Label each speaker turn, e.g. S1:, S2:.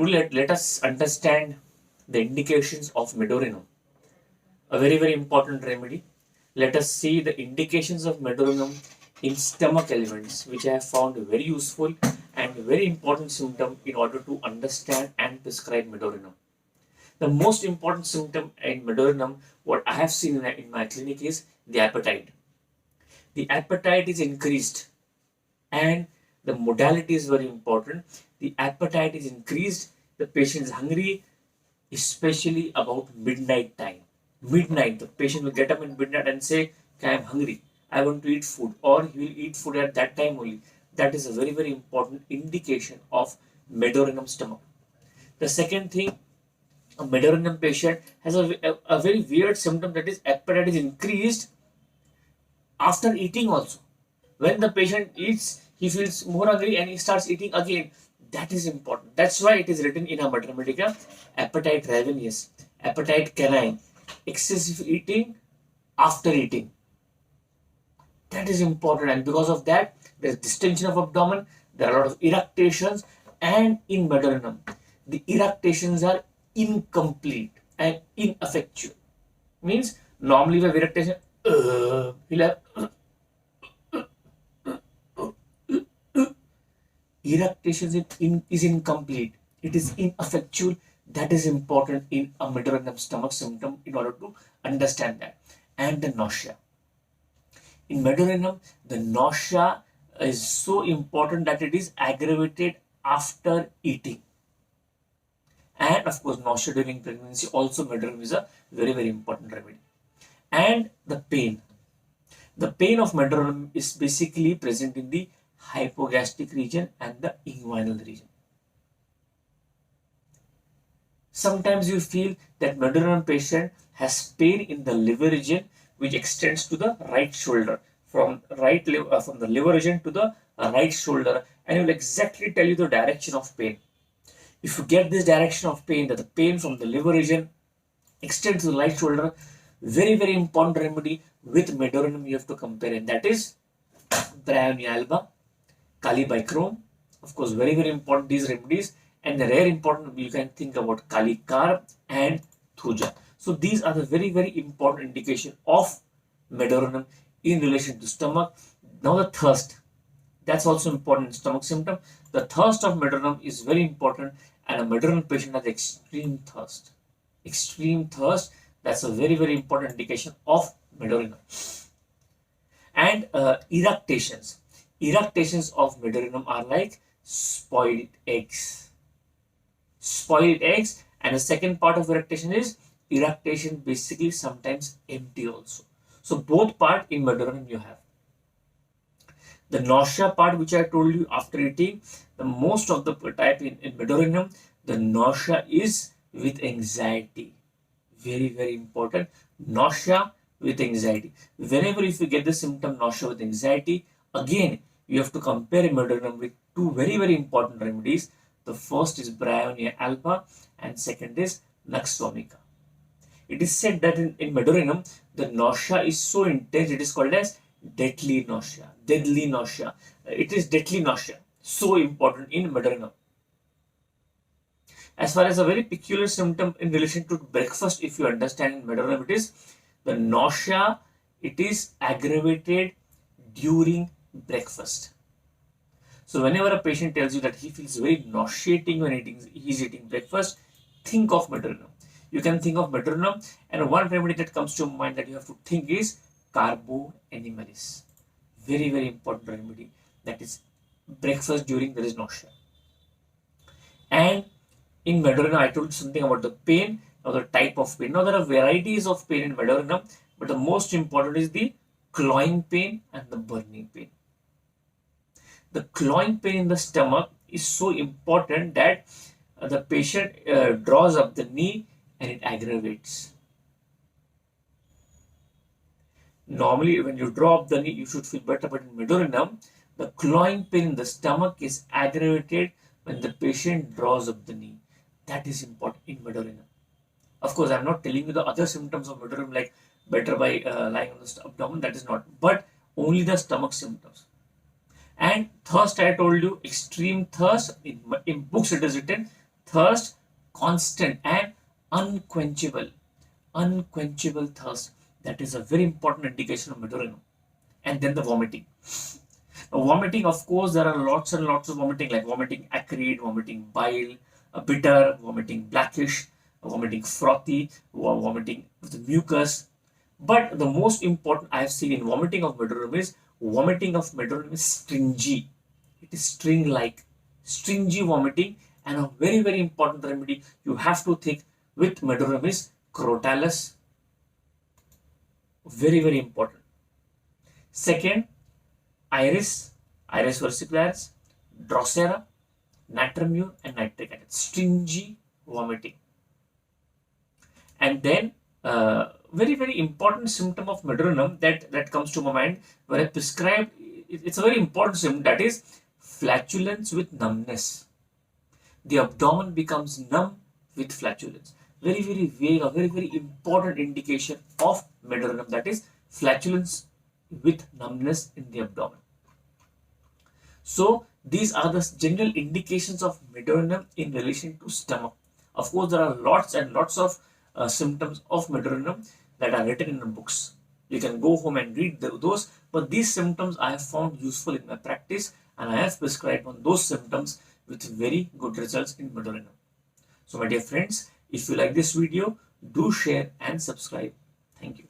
S1: let us understand the indications of medorinum, a very, very important remedy. Let us see the indications of medorinum in stomach elements, which I have found very useful and very important symptom in order to understand and prescribe medorinum. The most important symptom in medorinum, what I have seen in my clinic, is the appetite. The appetite is increased, and the modality is very important. The appetite is increased, the patient is hungry, especially about midnight time. Midnight, the patient will get up in midnight and say, I am hungry, I want to eat food, or he will eat food at that time only. That is a very, very important indication of medorinum stomach. The second thing, a medorinum patient has a very weird symptom, that is appetite is increased after eating also. When the patient eats, he feels more hungry and he starts eating again. That is important. That's why it is written in a Mathematica, appetite ravenous, appetite canine, excessive eating after eating. That is important, and because of that, there is distension of abdomen, there are a lot of eructations, and in medorinum, the eructations are incomplete and ineffectual. Means normally the eructation, we'll have eructations is incomplete, it is ineffectual. That is important in a medorinum stomach symptom in order to understand that. And the nausea. In medorinum, the nausea is so important that it is aggravated after eating. And of course, nausea during pregnancy, also medorinum is a very, very important remedy. And the pain. The pain of medorinum is basically present in the hypogastric region and the inguinal region. Sometimes you feel that medorinum patient has pain in the liver region, which extends to the right shoulder, from the liver region to the right shoulder, and it will exactly tell you the direction of pain. If you get this direction of pain, that the pain from the liver region extends to the right shoulder, very, very important remedy with medorinum you have to compare, and that is Bryonia alba, Calibicrome. Of course, very, very important these remedies, and the rare important you can think about Calicarb and Thuja. So these are the very, very important indication of medorinum in relation to stomach. Now the thirst, that's also important stomach symptom. The thirst of medorinum is very important, and a medorinum patient has extreme thirst. Extreme thirst, that's a very, very important indication of medorinum. And eructations. Eructations of medorinum are like spoiled eggs. Spoiled eggs, and the second part of eructation is eructation basically sometimes empty also. So both part in medorinum you have. The nausea part, which I told you after eating, the most of the type in medorinum, the nausea is with anxiety. Very, very important. Nausea with anxiety. Whenever if you get the symptom nausea with anxiety, again you have to compare medorinum with two very, very important remedies. The first is Bryonia alba and second is Nux vomica. It is said that in medorinum, the nausea is so intense, it is called as deadly nausea. Deadly nausea. It is deadly nausea. So important in medorinum. As far as a very peculiar symptom in relation to breakfast, if you understand in medorinum, it is the nausea. It is aggravated during breakfast. So whenever a patient tells you that he feels very nauseating when he is eating breakfast, think of medorinum. You can think of medorinum, and one remedy that comes to mind that you have to think is Carbo animalis. Very, very important remedy. That is breakfast during there is nausea. And in medorinum, I told you something about the pain, or the type of pain. Now there are varieties of pain in medorinum, but the most important is the clawing pain and the burning pain. The clawing pain in the stomach is so important that the patient draws up the knee and it aggravates. Normally, when you draw up the knee, you should feel better, but in medorinum, the clawing pain in the stomach is aggravated when the patient draws up the knee. That is important in medorinum. Of course, I am not telling you the other symptoms of medorinum like better by lying on the abdomen, that is not, but only the stomach symptoms. And thirst, I told you, extreme thirst. In books it is written thirst, constant and unquenchable. Unquenchable thirst. That is a very important indication of medullum. And then the vomiting. Now, vomiting, of course, there are lots and lots of vomiting, like vomiting acrid, vomiting bile, bitter, vomiting blackish, vomiting frothy, vomiting with mucus. But the most important I have seen in vomiting of medullum is stringy. It is string-like, stringy vomiting, and a very very important remedy you have to think with medullum is Crotalus. Very very important. Second, Iris versicolars, Drosera, Natramune, and nitric acid. Stringy vomiting. And then, very very important symptom of medullum that comes to my mind when I prescribe. It's a very important symptom, that is flatulence with numbness. The abdomen becomes numb with flatulence. Very very vague, a very very important indication of medullum, that is flatulence with numbness in the abdomen. So these are the general indications of medullum in relation to stomach. Of course, there are lots and lots of symptoms of medullum that are written in the books. You can go home and read those, but these symptoms I have found useful in my practice, and I have prescribed on those symptoms with very good results in medullum. So my dear friends, if you like this video, do share and subscribe. Thank you.